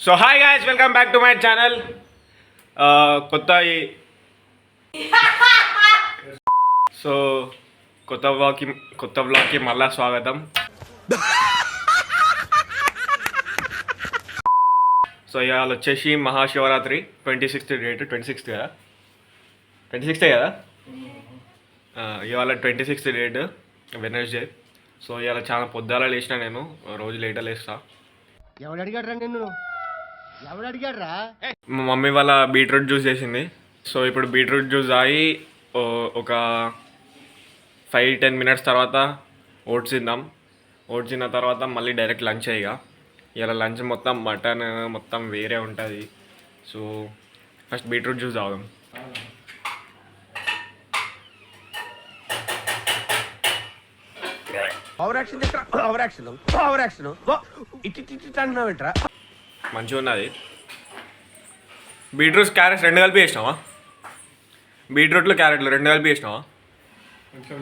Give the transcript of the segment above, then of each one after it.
So hi guys, welcome back to my channel. కొత్త so కొత్త వ్లాగ్కి మళ్ళా స్వాగతం. సో ఇవాళ వచ్చేసి మహాశివరాత్రి 26th డేట్. 26th కదా, 26 కదా. ఇవాళ 26th డేట్, వెనస్డే. సో ఇవాళ చాలా పొద్దుగాల లేచిన, నేను రోజు లేటర్ లేస్తా. ఎవడు అడిగాడు రా నిన్ను? ఎవడు అడిగాడు రా? మా మమ్మీ వాళ్ళ బీట్రూట్ జ్యూస్ చేసింది. సో ఇప్పుడు బీట్రూట్ జ్యూస్ తాగి ఒక 5-10 మినిట్స్ తర్వాత ఓట్స్ తిందాం. ఓట్స్ తిన్న తర్వాత మళ్ళీ డైరెక్ట్ లంచ్ అయ్యిగా. ఇలా లంచ్ మొత్తం మటన్ మొత్తం వేరే ఉంటుంది. సో ఫస్ట్ బీట్రూట్ జ్యూస్ తాగుదాం. మంచిగా ఉన్నది. బీట్రూట్స్ క్యారెట్స్ రెండు కలిపి వేసినావా? బీట్రూట్లు క్యారెట్లు రెండు కలిపి వేసినావా?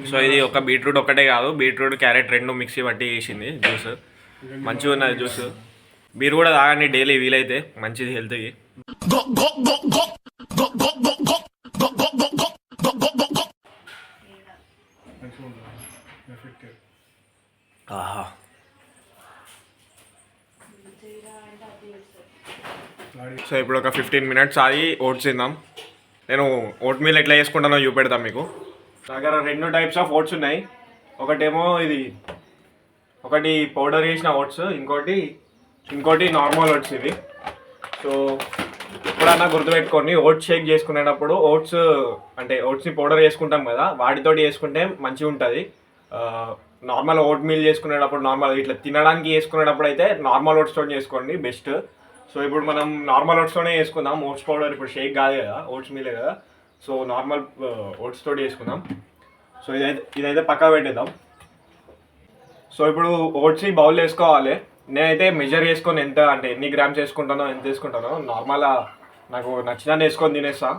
సో ఇది ఒక బీట్రూట్ ఒక్కటే కాదు, బీట్రూట్ క్యారెట్ రెండు మిక్సీ పట్టి వేసింది జ్యూస్. మంచిగా ఉన్నది జ్యూస్. మీరు కూడా తాగండి డైలీ వీలైతే, మంచిది హెల్త్కి. ఆహా, సో ఇప్పుడు ఒక 15 మినిట్స్ ఆగి ఓట్స్ తిందాం. నేను ఓట్ మీల్ ఎట్లా చేసుకుంటానో చూపెడతాం మీకు. దగ్గర 2 టైప్స్ ఆఫ్ ఓట్స్ ఉన్నాయి. ఒకటేమో ఇది, ఒకటి పౌడర్ వేసిన ఓట్స్, ఇంకోటి నార్మల్ ఓట్స్ ఇవి. సో ఎప్పుడన్నా గుర్తుపెట్టుకోండి, ఓట్స్ షేక్ చేసుకునేటప్పుడు ఓట్స్ని పౌడర్ చేసుకుంటాం కదా, వాటితోటి చేసుకుంటే మంచిగా ఉంటుంది. నార్మల్ ఓట్ మీల్ చేసుకునేటప్పుడు, నార్మల్ ఇట్లా తినడానికి చేసుకునేటప్పుడు అయితే నార్మల్ ఓట్స్ తోటి చేసుకోండి బెస్ట్. సో ఇప్పుడు మనం నార్మల్ ఓట్స్తోనే చేసుకుందాం. ఓట్స్ పౌడర్ ఇప్పుడు షేక్ కాదు కదా, ఓట్స్ మీలే కదా. సో నార్మల్ ఓట్స్ తోటి చేసుకుందాం. సో ఇదైతే పక్కా పెట్టేద్దాం. సో ఇప్పుడు ఓట్స్ని బౌల్ వేసుకోవాలి. నేనైతే మెజర్ చేసుకొని ఎన్ని గ్రామ్స్ వేసుకుంటానో, ఎంత వేసుకుంటానో నార్మల్ నాకు నచ్చిన వేసుకొని తినేస్తా.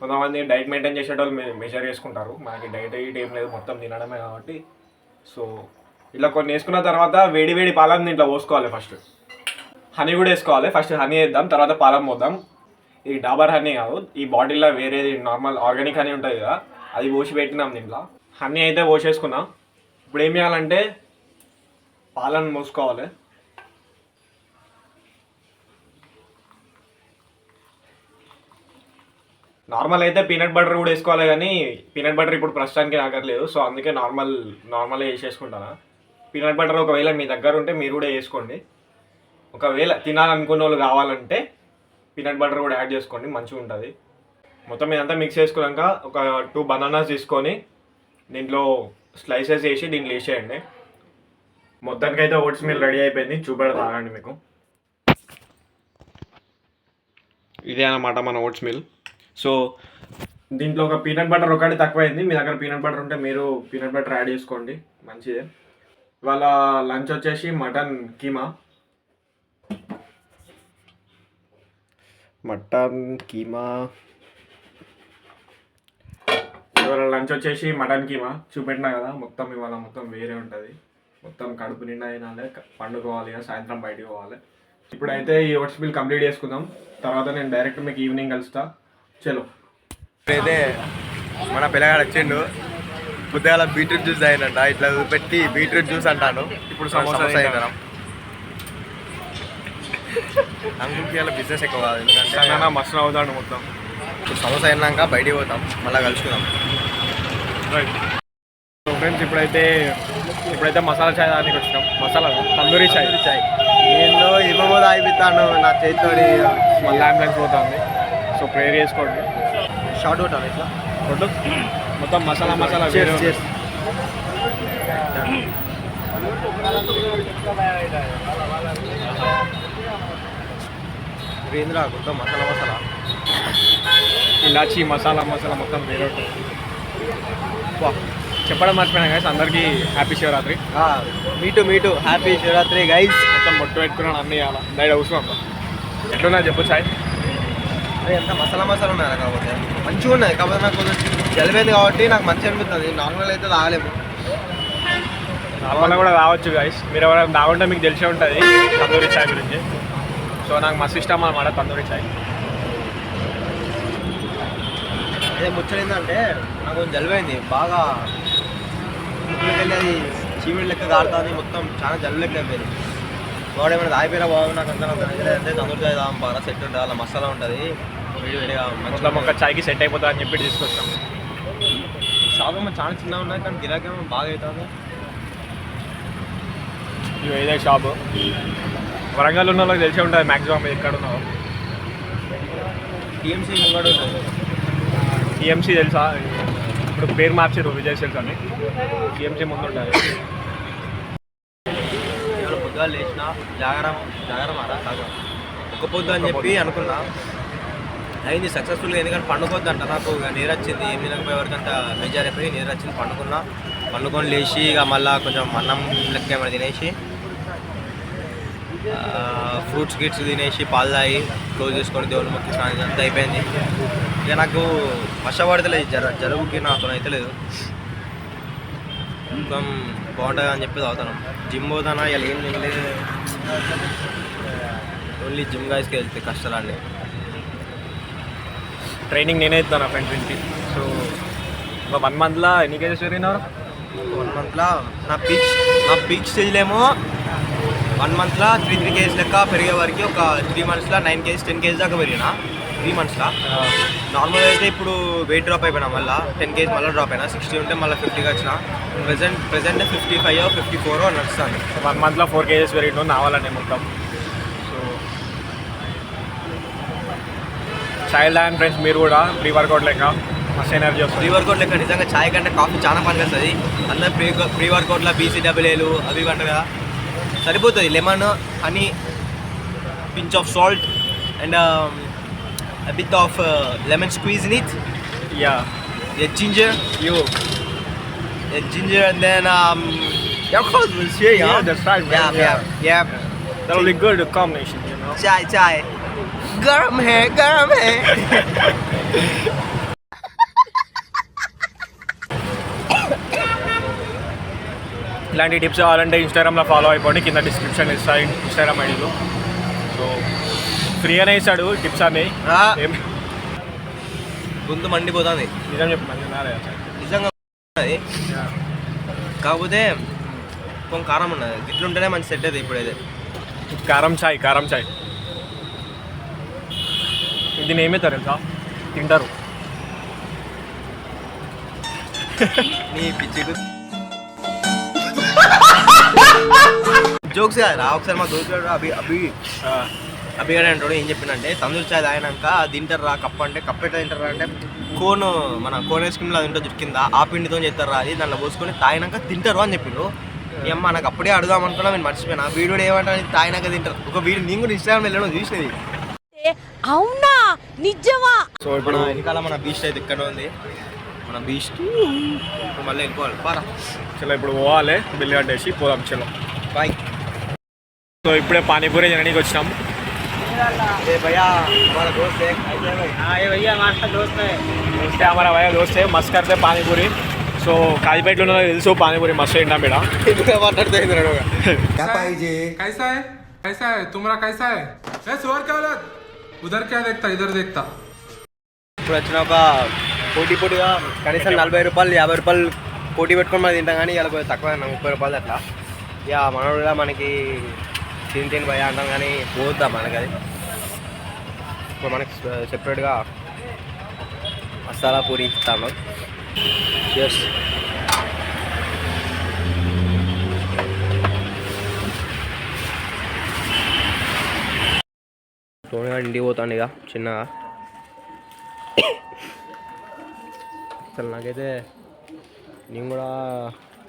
కొంతమంది డైట్ మెయింటైన్ చేసేటోళ్ళు మెజర్ చేసుకుంటారు. మనకి డైట్ ఏం లేదు, మొత్తం తినడమే కాబట్టి. సో ఇలా కొన్ని వేసుకున్న తర్వాత వేడి పాలను దీంట్లో పోసుకోవాలి. ఫస్ట్ హనీ కూడా వేసుకోవాలి. ఫస్ట్ హనీ వేద్దాం, తర్వాత పాలం పోద్దాం. ఈ డాబర్ హనీ కాదు, ఈ బాటిల్లో వేరేది నార్మల్ ఆర్గానిక్ హనీ ఉంటుంది కదా, అది పోసి పెట్టినాం దీంట్లో. హనీ అయితే పోసేసుకున్నాం. ఇప్పుడు ఏం చేయాలంటే పాలను పోసుకోవాలి. నార్మల్ అయితే పీనట్ బటర్ కూడా వేసుకోవాలి, కానీ పీనట్ బటర్ ఇప్పుడు ప్రస్తుతానికి నాకర్లేదు. సో అందుకే నార్మల్ వేసేసుకుంటాను. పీనట్ బటర్ ఒకవేళ మీ దగ్గర ఉంటే మీరు కూడా వేసుకోండి. ఒకవేళ తినాలనుకున్న వాళ్ళు కావాలంటే పీనట్ బటర్ కూడా యాడ్ చేసుకోండి, మంచిగా ఉంటుంది. మొత్తం ఇదంతా మిక్స్ చేసుకున్నాక ఒక 2 బనానాస్ తీసుకొని దీంట్లో స్లైసెస్ వేసి దీంట్లో వేసేయండి. మొత్తానికి అయితే ఓట్స్ మీల్ రెడీ అయిపోయింది, చూపెడతానండి మీకు. ఇదే అన్నమాట మన ఓట్స్ మీల్. సో దీంట్లో ఒక పీనట్ బటర్ ఒకటి తక్కువైంది. మీ దగ్గర పీనట్ బటర్ ఉంటే మీరు పీనట్ బటర్ యాడ్ చేసుకోండి, మంచిదే. ఇవాళ లంచ్ వచ్చేసి మటన్ కీమా. ఇవాళ లంచ్ వచ్చేసి మటన్ కీమా చూపెట్టినా కదా. ఇవాళ మొత్తం వేరే ఉంటుంది. మొత్తం కడుపు నిండా తినాలి, పండుకోవాలి, సాయంత్రం బయటికి పోవాలి. ఇప్పుడైతే ఈ ఓట్స్ మీల్ కంప్లీట్ చేసుకుందాం. తర్వాత నేను డైరెక్ట్ మీకు ఈవినింగ్ కలుస్తా. చలో. అయితే మన పిల్లగాడు వచ్చిండు, పొద్దుగాల బీట్రూట్ జ్యూస్ తాగినంట. ఇట్లా పెట్టి బీట్రూట్ జ్యూస్ అంటాను. ఇప్పుడు సమోసా తింటాం. అంకుల్కి ఇలా బిజినెస్ ఎక్కువ కాదు, ఎందుకంటే మస్తు అవుతాడు మొత్తం. సమోసా అయినాక బయటికి పోతాం, మళ్ళీ కలుసుకుందాం. రైట్. సో ఫ్రెండ్స్, ఇప్పుడైతే మసాలా చాయ్ తాగడానికి వచ్చినాం. తందూరి చాయ్. నేను ఇమ్మో తాగిపిస్తాను నా చేతితోటి. మళ్ళీ అంబులెన్స్ పోతుంది. సో ప్రేయర్ చేసుకోండి. షార్ట్ కొట్టాను ఇట్లా కొట్టు. మొత్తం మసాలా వేంద్ర మొత్తం మసాలా ఇలాచి మసాలా మొత్తం వేరే ఉంటుంది. చెప్పడం మర్చిపోయినా గైస్, అందరికీ happy Shivaratri. Me too happy Shivaratri guys. మొత్తం బొట్టు పెట్టుకున్నాను, అన్నీ అలా డైట్ అవసరం. ఎట్లున్నా చెప్పు చాయ్. ఎంత మసాలా ఉన్నాయి కాబట్టి మంచిగా ఉన్నాయి. కాకపోతే నాకు కొంచెం జలిపోయింది కాబట్టి నాకు మంచిగా అనిపిస్తుంది. నార్మల్ అయితే తాగలేము. నార్మల్గా కూడా రావచ్చు గైస్. మీరు ఎవరైనా తాగుంటే మీకు తెలిసే ఉంటుంది తందూరి చాయ్ గురించి. సో నాకు మస్తు ఇష్టం అన్నమాట తందూరి చాయ్. అదే ముచ్చటేందంటే నాకు కొంచెం జలుబైంది బాగా, ముక్కులకెళ్ళి అది చీమిడి లెక్క కాడుతుంది, మొత్తం చాలా జలుబు లెక్క అయిపోయింది. వాడు ఏమైనా తాగిపోయినా బాగుంది నాకు అంతా. అంటే తందూరి చాయ్ తాగం బాగా సెట్ ఉంటుంది, అలా మసాలా ఉంటుంది, వేడిగా మొత్తం ఒక చాయ్కి సెట్ అయిపోతుంది అని చెప్పి తీసుకొస్తాం. షాప్ ఏమో చాలా చిన్నగా ఉన్నాయి కానీ గిరాకేమో బాగా అవుతుంది. ఇవి ఇదే షాపు. వరంగల్ ఉన్న వాళ్ళకి తెలిసి ఉంటుంది మ్యాక్సిమం ఎక్కడ ఉన్నావు. టీఎంసీ ముంగడు ఉంటుంది. టీఎంసీ తెలుసా? ఇప్పుడు పేరు మార్చారు విజయ్ సేల్స్ అని. టీఎంసీ ముందు ఉంటుంది. ఇవాళ పొద్దుగా లేచిన జాగరమారా కాదు ఒక్క పొద్దు అని చెప్పి అనుకున్నా, అయింది సక్సెస్ఫుల్గా. ఎందుకంటే పండుకోవద్దు అంట నాకు, ఇక నీరు వచ్చింది, ఏం తినకపోయే వరకంతా మెజార్ అయిపోయి నీరు వచ్చింది. పండుకొని లేచి ఇక మళ్ళీ కొంచెం అన్నం లెక్క ఏమైనా తినేసి ఫ్రూట్స్ గిట్స్ తినేసి పాలు తాగి క్లోజ్ చేసుకొని దేవుని మొక్కి స్నానం అంతా అయిపోయింది. ఇక నాకు వర్షపడతలేదు, జలుబుకి నాకు అయితే లేదు, మొత్తం బాగుంటుంది అని చెప్పి తాగుతాను. జిమ్ పోతానా ఇలా ఏం తినలేదు, ఓన్లీ జిమ్ గాయస్కి వెళ్తే కష్టాలన్నీ. ట్రైనింగ్ నేనే ఇస్తాను నా ఫ్రెండ్స్ ఇంటి. సో ఒక 1 మంత్లో ఎన్ని కేజెస్ పెరిగినారు? 1 మంత్లో నా పీక్ స్టేజ్లో ఏమో 1 మంత్లో 3 కేజీస్ లెక్క పెరిగే వరకు ఒక 3 మంత్స్లో 9 కేజీస్ 10 కేజీస్ దాకా పెరిగినా 3 మంత్స్లో. నార్మల్ అయితే ఇప్పుడు వెయిట్ డ్రాప్ అయిపోయినా, మళ్ళీ 10 కేజీస్ మళ్ళీ డ్రాప్ అయినా, 60 ఉంటే మళ్ళీ 50కి వచ్చిన. ప్రెజెంట్ 55 54 నడుస్తాను. 1 మంత్లో 4 కేజెస్ పెరిగిన నావాలండి మొత్తం. సో చైల్డ్ అండ్ ఫ్రెండ్స్ మీరు కూడా ప్రీ వర్కౌట్ లెక్క మస్తు ఎనర్జీ వస్తుంది. ప్రీ వర్కౌట్ లెక్క నిజంగా చాయ్ కంటే కాఫీ చాలా పని చేస్తుంది. అందరు ప్రీ వర్కౌట్లో BCAAలు అవి అంటారు కదా, సరిపోతుంది. Lemon, honey, pinch of salt and a bit of lemon squeeze in it. Yeah. A ginger. A ginger and then of course we'll share. Yeah, that's right, man. Yeah. That will be good combination, you know. Chai. Garam hai. ఇలాంటి tips కావాలంటే ఇన్స్టాగ్రామ్లో follow అయిపోండి, కింద description ఇస్తాయి Instagram ఐడీలో. So ఫ్రీగానే ఇస్తాడు tips అన్ని. ఏం గొంతు మండిపోతుంది నిజం చెప్పండి, నిజంగా. కాకపోతే కొంచెం కారం ఉన్నది, ఇట్లుంటేనే మంచి సెట్ అవుతుంది. ఇప్పుడైతే కారం చాయ్ దీన్ని ఏమవుతారు తెలుసా? తింటారు. నీ పిచ్చి జోక్స్ కాదు. ఒకసారి మా దోస్తుడు అభిగాడు అంటాడు, ఏం చెప్పిందంటే తందూరి చాయ్ తాగినాక తింటారా కప్పు అంటే, కప్పు ఎట్లా తింటారా అంటే మన కోన్ ఐస్ క్రీమ్లో అది ఉంటుంది కింద, ఆ పిండితో చేస్తారా అది, దాంట్లో పోసుకొని తాగినాక తింటారు అని చెప్పిండు. ఏమ్మా నాకు అప్పుడే అడుగుదాం అనుకున్నా, నేను మర్చిపోయినా. వీడియో ఏమంటారు తాగినాక తింటారు. ఒక వీడియో నేను కూడా ఇన్స్టాగ్రామ్ వెళ్ళడం చూసినది. అవునా నిజమా? సో ఇప్పుడు వెనకాల మన బీచ్ అయితే ఇక్కడ ఉంది, మన బీచ్ ఇప్పుడు మళ్ళీ వెళ్ళిపోవాలి. పారా చలో ఇప్పుడు పోవాలి, బిల్లు కట్టేసి పోదాం. చలో బాయ్. సో ఇప్పుడే పానీపూరి తినడానికి వచ్చినాం. हमारा भैया दोस्त है, मस्त करते पानी पूरी. సో కాజీపేటలో తెలుసు పానీపూరి మస్తు తింటాం ఇక్కడ. कैसा है तुम्हारा कैसा है? सुअर क्या औलाद, उधर क्या देखता इधर देखता. ఇప్పుడు వచ్చిన ఒక పోటీగా కనీసం 40 రూపాయలు 50 రూపాయలు పోటీ పెట్టుకొని మనం తింటాం, కానీ ఇలా కొంచెం తక్కువ 30 రూపాయలు అట్లా. ఇక మనోడు కూడా మనకి తిని భయ అంటాం, కానీ పోద్దా మనకి అది. ఇప్పుడు మనకి సెపరేట్గా మసాలా పూరి ఇస్తాను. ఎస్ తోడుగా ఇంటికి పోతాను ఇక చిన్నగా. అసలు నాకైతే నేను కూడా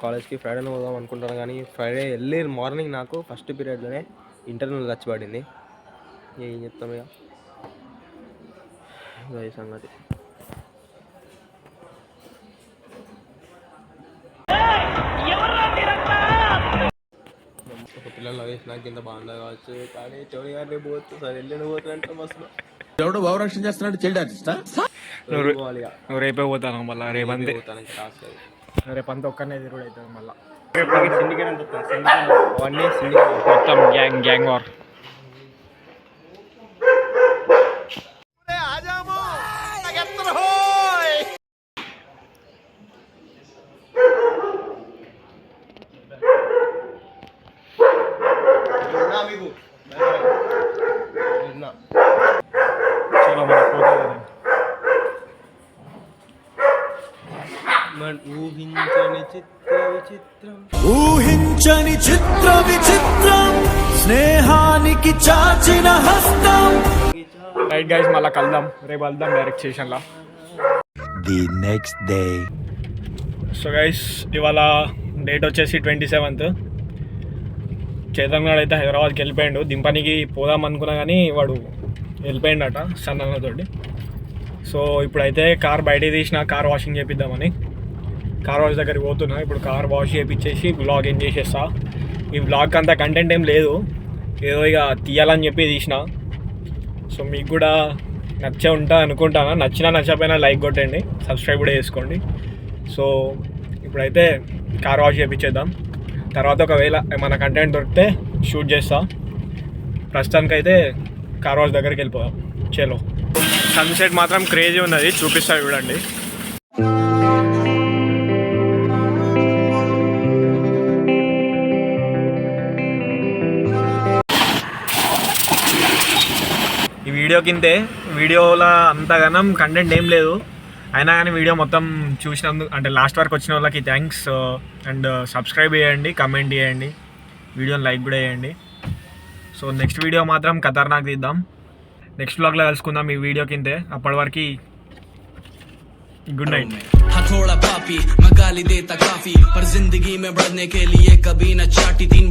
కాలేజ్కి ఫ్రైడేనే పోదాం అనుకుంటాను, కానీ ఫ్రైడే వెళ్ళి మార్నింగ్ నాకు ఫస్ట్ పీరియడ్లోనే ఇంటర్నల్ వచ్చి పడింది. ఏం చెప్తాం ఇక ఈ సంగతి. ఒక పిల్లలు వేసిన కింద బాగుండదు కావచ్చు, కానీ చోడి గారిని పోతు సార్ వెళ్ళిన పోతుందంటే మస్తు ఎవడో భావరక్షణ చేస్తున్నాడు చైల్డ్ ఆర్టిస్టా. నువ్వు రేపే పోతాను మళ్ళీ, రేపంతే పోతాను. రేపంతా ఒక్కనే తిరుగుడు అవుతుంది మళ్ళీ. సిండికేట్ అని చెప్తాను, మొత్తం గ్యాంగ్ వార్. తిన్నా. చలో మన పోతుంది. ఊహించని చిత్ర విచిత్రం, ఊహించని చిత్ర విచిత్రం, స్నేహానికి చాచిన హస్తం. రైట్ గైస్, మళ్ళీ కలుద్దాం, రేపు వెళ్దాం డైరెక్ట్ స్టేషన్లో. The next day. So guys, ఇవాళ డేట్ వచ్చేసి 27th. చేతన్ గారు అయితే హైదరాబాద్కి వెళ్ళిపోయాడు. దింపనికి పోదాం అనుకున్నా కానీ వాడు వెళ్ళిపోయిండట సన్నతోటి. సో ఇప్పుడైతే కార్ బయట తీసిన, కార్ వాషింగ్ చేపిద్దామని కార్ వాష్ దగ్గరికి పోతున్నా. ఇప్పుడు కార్ వాష్ చేయించేసి బ్లాగ్ ఏం చేసేస్తా. ఈ బ్లాగ్ అంతా కంటెంట్ ఏం లేదు, ఏదో ఇక తీయాలని చెప్పి తీసిన. సో మీకు కూడా నచ్చే ఉంటా అనుకుంటాను. నచ్చినా నచ్చకపోయినా లైక్ కొట్టండి, సబ్స్క్రైబ్ కూడా చేసుకోండి. సో ఇప్పుడైతే కార్ వాష్ చేయించేద్దాం. తర్వాత ఒకవేళ మన కంటెంట్ దొరికితే షూట్ చేస్తా. ప్రస్తుతానికైతే కార్ వాష్ దగ్గరికి వెళ్ళిపోదాం. చలో, సన్సెట్ మాత్రం క్రేజీ ఉన్నది, చూపిస్తా చూడండి. ఈ వీడియో కిందే, వీడియోలో అంతగానం కంటెంట్ ఏం లేదు, అయినా కానీ వీడియో మొత్తం చూసినందుకు అంటే లాస్ట్ వరకు వచ్చిన వాళ్ళకి థ్యాంక్స్. అండ్ సబ్స్క్రైబ్ చేయండి, కమెంట్ చేయండి, వీడియోని లైక్ కూడా చేయండి. సో నెక్స్ట్ వీడియో మాత్రం ఖతర్నాక్ తీద్దాం. నెక్స్ట్ బ్లాగ్లో కలుసుకుందాం ఈ వీడియో కిందే. అప్పటి వరకు गुड नाइट। हाँ थोड़ा पापी मैं गाली देता काफी पर जिंदगी में बढ़ने के लिए कभी न चाटी तीन